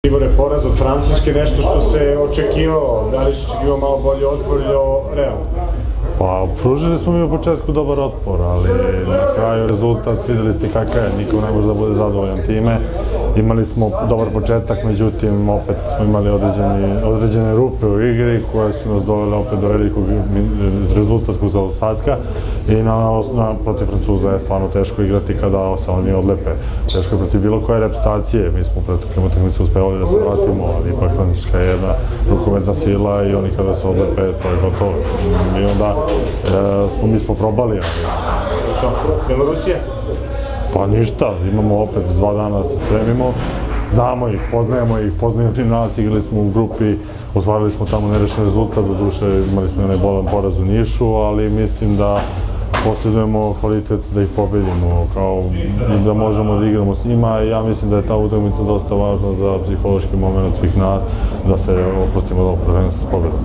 Igore, poraz od Francuske, nešto što se očekivao, da li se očekivao malo bolji otpor ili realno? Pa, pružili smo mi u početku dobar otpor, ali na kraju rezultat, videli ste kakav je, niko ne može da bude zadovoljan time. Imali smo dobar početak, međutim, opet smo imali određene rupe u igri koje su nas dovele opet do velikog rezultatskog zaostatka i protiv Francuza je stvarno teško igrati kada se oni odlepe. Teško je protiv bilo koje reprezentacije, mi smo protiv utakmice uspevali da se vratimo, ali ipak Francuska je jedna rukometna sila i oni kada se odlepe, to je gotovo. I onda mi smo probali, ali... Belorusija? Pa ništa, imamo opet 2 dana da se spremimo, znamo ih, poznaju i nas, igrali smo u grupi, ostvarili smo tamo nerešen rezultat, do duše imali smo onaj bolan poraz u Nišu, ali mislim da posjedujemo kvalitet da ih pobedimo, kao da možemo da igramo s njima i ja mislim da je ta utakmica dosta važna za psihološki moment svih nas, da se oprostimo od ovog prvenstva s pobedom.